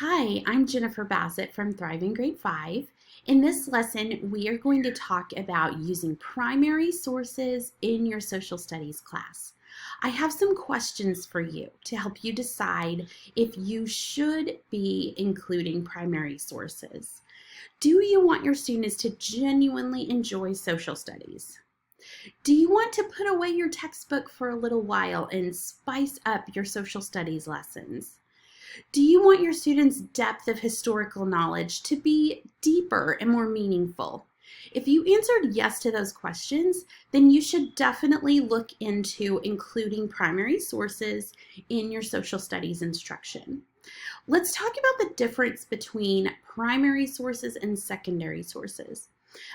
Hi, I'm Jennifer Bassett from Thriving Grade 5. In this lesson, we are going to talk about using primary sources in your social studies class. I have some questions for you to help you decide if you should be including primary sources. Do you want your students to genuinely enjoy social studies? Do you want to put away your textbook for a little while and spice up your social studies lessons? Do you want your students' depth of historical knowledge to be deeper and more meaningful? If you answered yes to those questions, then you should definitely look into including primary sources in your social studies instruction. Let's talk about the difference between primary sources and secondary sources.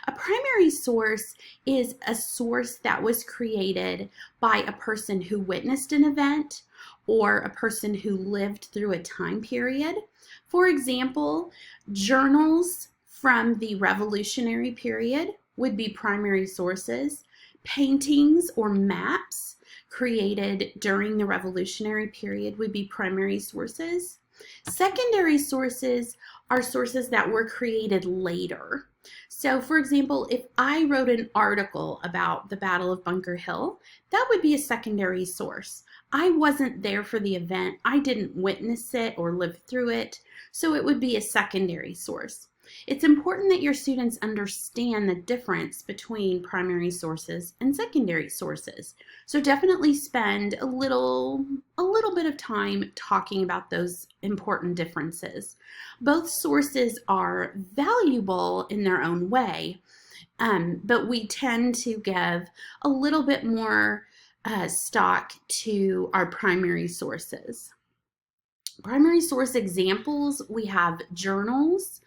A primary source is a source that was created by a person who witnessed an event or a person who lived through a time period. For example, journals from the Revolutionary period would be primary sources. Paintings or maps created during the Revolutionary period would be primary sources. Secondary sources are sources that were created later. So, for example, if I wrote an article about the Battle of Bunker Hill, that would be a secondary source. I wasn't there for the event. I didn't witness it or live through it, so it would be a secondary source. It's important that your students understand the difference between primary sources and secondary sources. So definitely spend a little bit of time talking about those important differences. Both sources are valuable in their own way, but we tend to give a little bit more stock to our primary sources. Primary source examples, we have journals,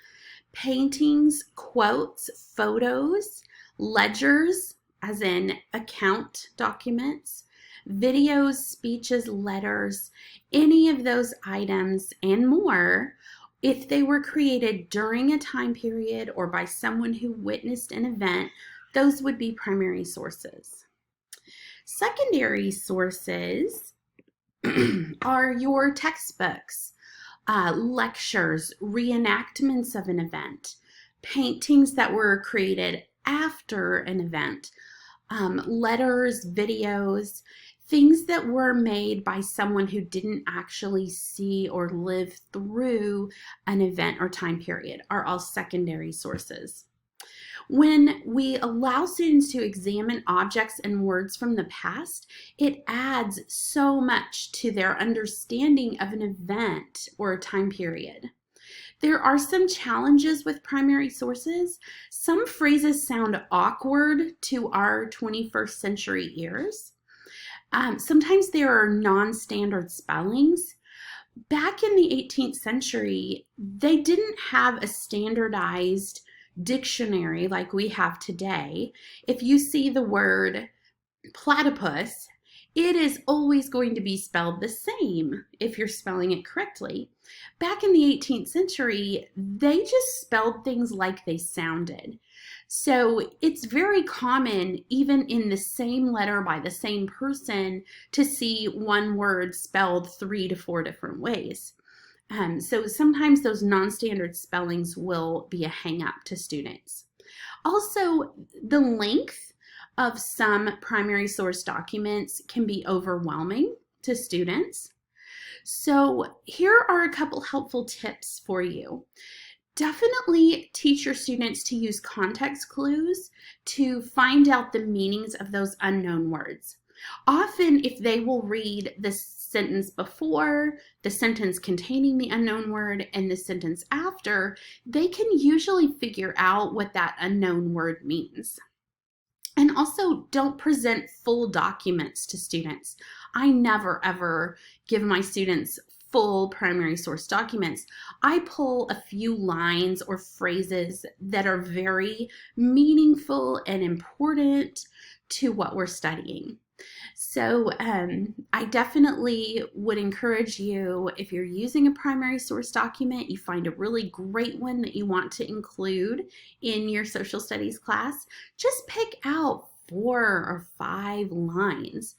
paintings, quotes, photos, ledgers, as in account documents, videos, speeches, letters, any of those items and more. If they were created during a time period or by someone who witnessed an event, those would be primary sources. Secondary sources are your textbooks, lectures, reenactments of an event, paintings that were created after an event, letters, videos, things that were made by someone who didn't actually see or live through an event or time period are all secondary sources. When we allow students to examine objects and words from the past, it adds so much to their understanding of an event or a time period. There are some challenges with primary sources. Some phrases sound awkward to our 21st century ears. Sometimes there are non-standard spellings. Back in the 18th century, they didn't have a standardized dictionary like we have today. If you see the word platypus, it is always going to be spelled the same if you're spelling it correctly. Back in the 18th century, they just spelled things like they sounded. So it's very common, even in the same letter by the same person, to see one word spelled 3 to 4 different ways. So sometimes those non-standard spellings will be a hang-up to students. Also, the length of some primary source documents can be overwhelming to students. So here are a couple helpful tips for you. Definitely teach your students to use context clues to find out the meanings of those unknown words. Often, if they will read the sentence before, the sentence containing the unknown word, and the sentence after, they can usually figure out what that unknown word means. And also, don't present full documents to students. I never ever give my students full primary source documents. I pull a few lines or phrases that are very meaningful and important to what we're studying. So I definitely would encourage you, if you're using a primary source document, you find a really great one that you want to include in your social studies class, just pick out 4 or 5 lines.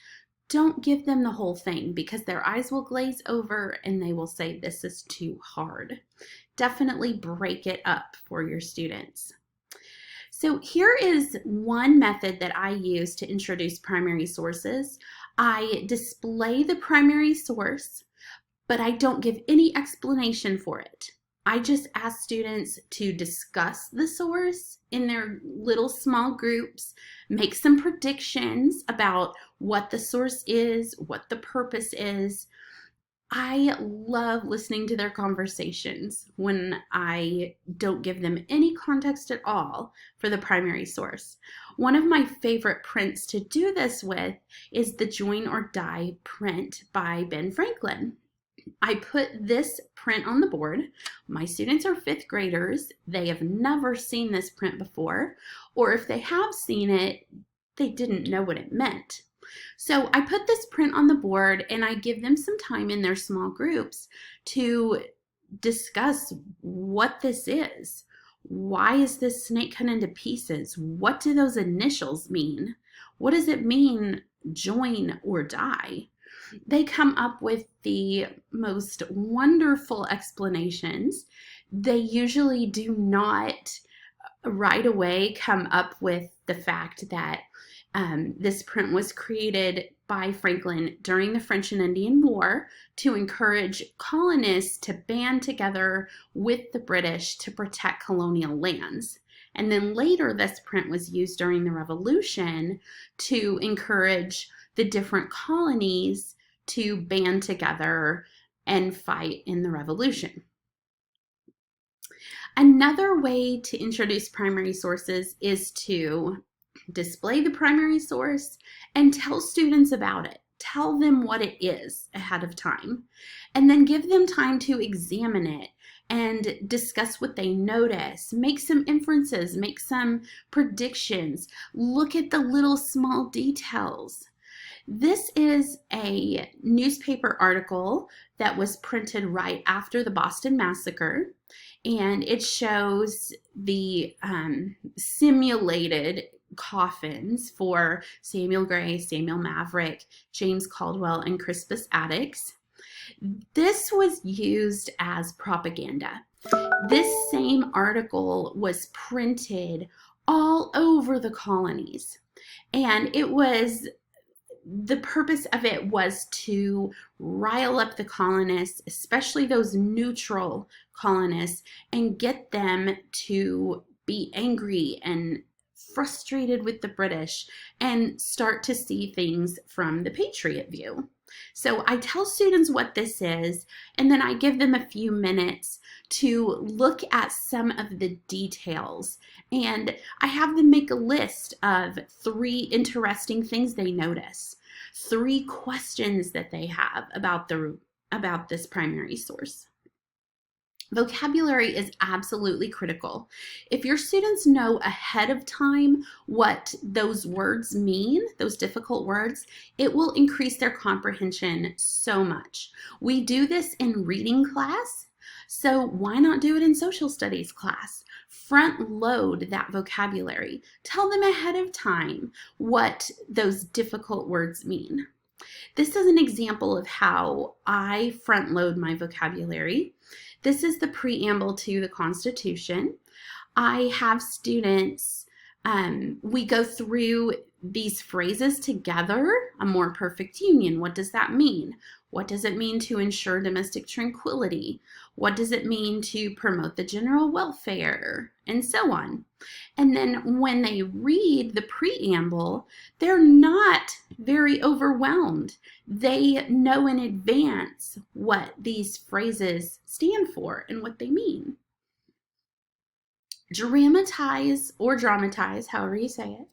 don't give them the whole thing because their eyes will glaze over and they will say, this is too hard. Definitely break it up for your students. So here is one method that I use to introduce primary sources. I display the primary source, but I don't give any explanation for it. I just ask students to discuss the source in their little small groups, make some predictions about what the source is, what the purpose is. I love listening to their conversations when I don't give them any context at all for the primary source. One of my favorite prints to do this with is the Join or Die print by Ben Franklin. I put this print on the board. My students are fifth graders. They have never seen this print before, or if they have seen it, they didn't know what it meant. So I put this print on the board and I give them some time in their small groups to discuss what this is. Why is this snake cut into pieces? What do those initials mean? What does it mean, join or die? They come up with the most wonderful explanations. They usually do not right away come up with the fact that this print was created by Franklin during the French and Indian War to encourage colonists to band together with the British to protect colonial lands. And then later this print was used during the Revolution to encourage the different colonies to band together and fight in the Revolution. Another way to introduce primary sources is to display the primary source and tell students about it. Tell them what it is ahead of time, and then give them time to examine it and discuss what they notice, make some inferences, make some predictions, look at the little small details. This is a newspaper article that was printed right after the Boston Massacre, and it shows the simulated coffins for Samuel Gray, Samuel Maverick, James Caldwell, and Crispus Attucks. This was used as propaganda. This same article was printed all over the colonies, and the purpose of it was to rile up the colonists, especially those neutral colonists, and get them to be angry and frustrated with the British and start to see things from the Patriot view. So I tell students what this is, and then I give them a few minutes to look at some of the details. And I have them make a list of 3 interesting things they notice, 3 questions that they have about this primary source. Vocabulary is absolutely critical. If your students know ahead of time what those words mean, those difficult words, it will increase their comprehension so much. We do this in reading class, so why not do it in social studies class? Front load that vocabulary. Tell them ahead of time what those difficult words mean. This is an example of how I front load my vocabulary. This is the preamble to the Constitution. I have students, we go through these phrases together. A more perfect union, what does that mean? What does it mean to ensure domestic tranquility? What does it mean to promote the general welfare? And so on. And then when they read the preamble, they're not very overwhelmed. They know in advance what these phrases stand for and what they mean. Dramatize or dramatize, however you say it.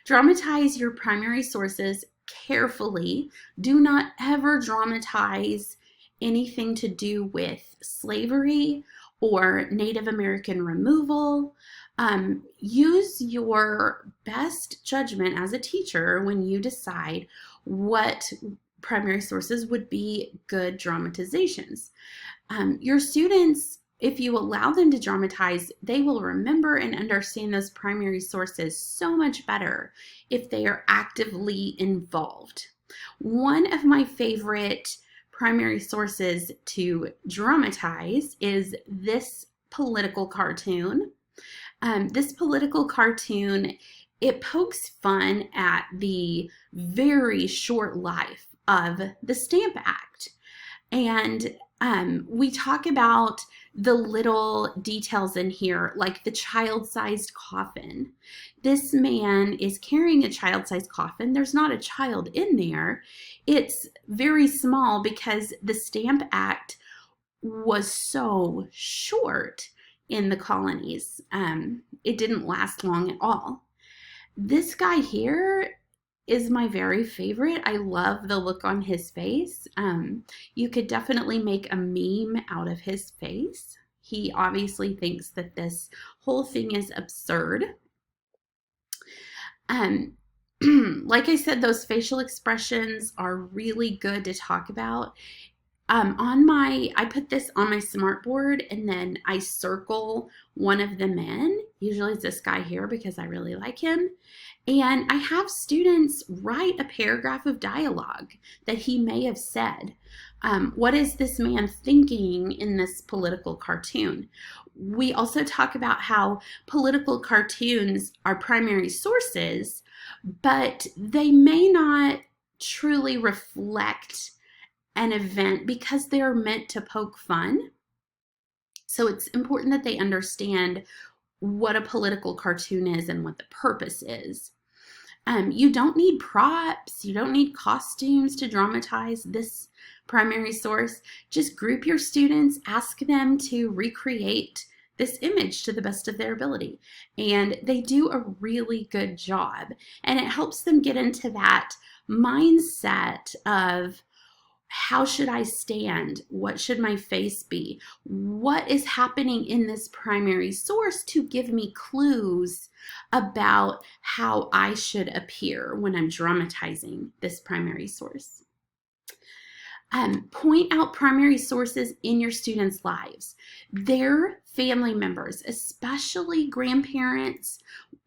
Dramatize your primary sources carefully. Do not ever dramatize anything to do with slavery or Native American removal. Use your best judgment as a teacher when you decide what primary sources would be good dramatizations. Your students, if you allow them to dramatize, they will remember and understand those primary sources so much better if they are actively involved. One of my favorite primary sources to dramatize is this political cartoon. This political cartoon, it pokes fun at the very short life of the Stamp Act. And we talk about the little details in here, like the child-sized coffin. This man is carrying a child-sized coffin. There's not a child in there. It's very small because the Stamp Act was so short in the colonies. It didn't last long at all. This guy here is my very favorite. I love the look on his face. You could definitely make a meme out of his face. He obviously thinks that this whole thing is absurd. Like I said, those facial expressions are really good to talk about. I put this on my smartboard and then I circle one of the men. Usually it's this guy here because I really like him. And I have students write a paragraph of dialogue that he may have said. What is this man thinking in this political cartoon? We also talk about how political cartoons are primary sources, but they may not truly reflect an event because they're meant to poke fun. So it's important that they understand what a political cartoon is and what the purpose is. You don't need props, you don't need costumes to dramatize this primary source. Just group your students, ask them to recreate this image to the best of their ability. And they do a really good job. And it helps them get into that mindset of, how should I stand? What should my face be? What is happening in this primary source to give me clues about how I should appear when I'm dramatizing this primary source? Point out primary sources in your students' lives. Their family members, especially grandparents.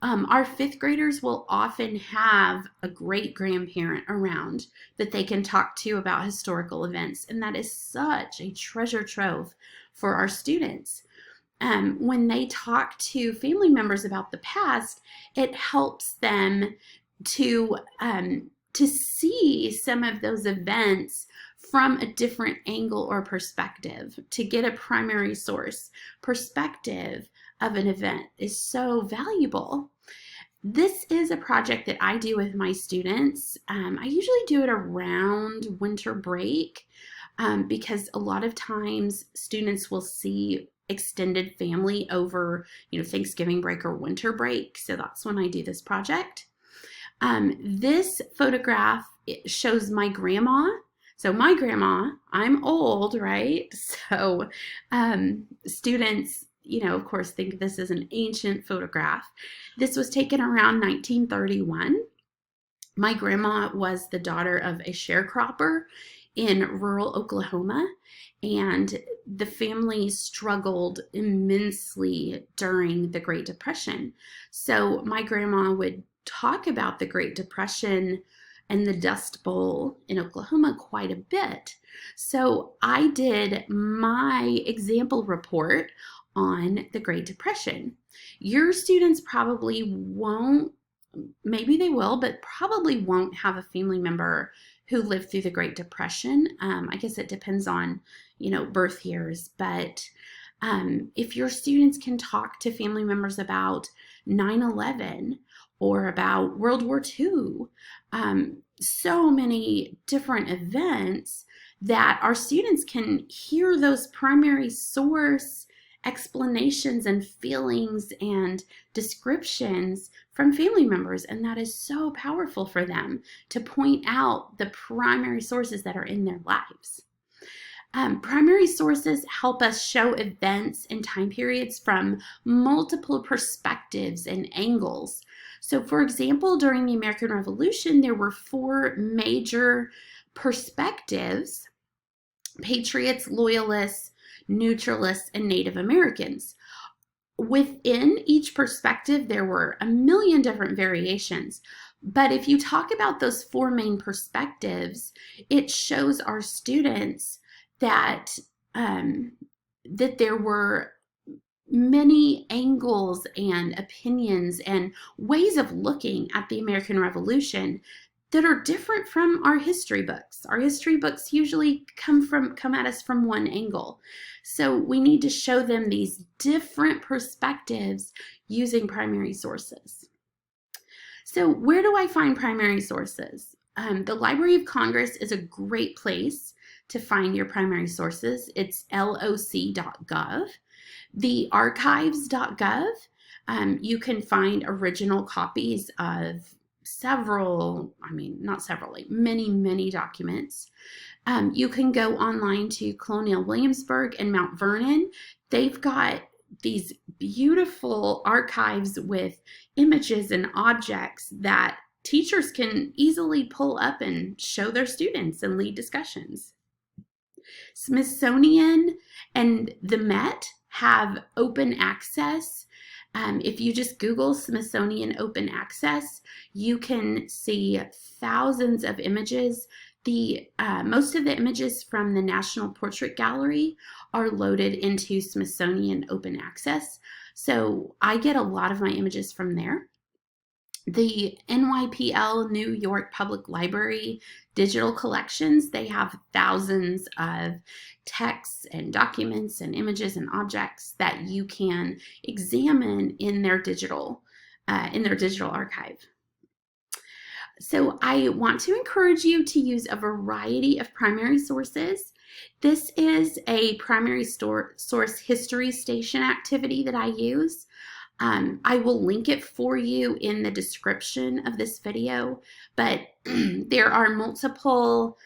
Our fifth graders will often have a great grandparent around that they can talk to about historical events, and that is such a treasure trove for our students. When they talk to family members about the past, it helps them to see some of those events from a different angle or perspective. To get a primary source perspective of an event is so valuable. This is a project that I do with my students. I usually do it around winter break because a lot of times students will see extended family over, Thanksgiving break or winter break. So that's when I do this project. This photograph, it shows my grandma. So my grandma, I'm old, right? So students, of course, think this is an ancient photograph. This was taken around 1931. My grandma was the daughter of a sharecropper in rural Oklahoma, and the family struggled immensely during the Great Depression. So my grandma would talk about the Great Depression and the Dust Bowl in Oklahoma quite a bit. So I did my example report on the Great Depression. Your students probably won't, maybe they will, but probably won't have a family member who lived through the Great Depression. I guess it depends on, birth years, but if your students can talk to family members about 9/11 or about World War II, so many different events that our students can hear those primary source explanations and feelings and descriptions from family members, and that is so powerful for them to point out the primary sources that are in their lives. Primary sources help us show events and time periods from multiple perspectives and angles. So, for example, during the American Revolution, there were 4 major perspectives: patriots, loyalists, neutralists, and Native Americans. Within each perspective, there were a million different variations, But if you talk about those four main perspectives, it shows our students that that there were many angles and opinions and ways of looking at the American Revolution that are different from our history books. Our history books usually come at us from one angle. So we need to show them these different perspectives using primary sources. So where do I find primary sources? The Library of Congress is a great place to find your primary sources. It's loc.gov. The archives.gov, you can find original copies of many documents. You can go online to Colonial Williamsburg and Mount Vernon. They've got these beautiful archives with images and objects that teachers can easily pull up and show their students and lead discussions. Smithsonian and the Met have open access. If you just Google Smithsonian Open Access, you can see thousands of images. Most of the images from the National Portrait Gallery are loaded into Smithsonian Open Access. So I get a lot of my images from there. The NYPL, New York Public Library digital collections, they have thousands of texts and documents and images and objects that you can examine in their digital archive. So I want to encourage you to use a variety of primary sources. This is a primary source history station activity that I use. I will link it for you in the description of this video, but there are multiple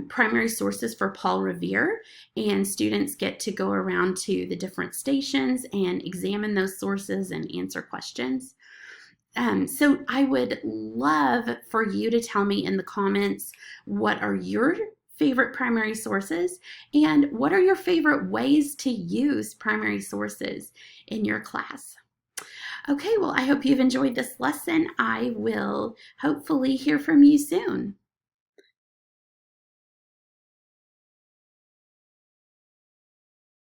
primary sources for Paul Revere, and students get to go around to the different stations and examine those sources and answer questions. So I would love for you to tell me in the comments, what are your favorite primary sources and what are your favorite ways to use primary sources in your class? Okay, well, I hope you've enjoyed this lesson. I will hopefully hear from you soon.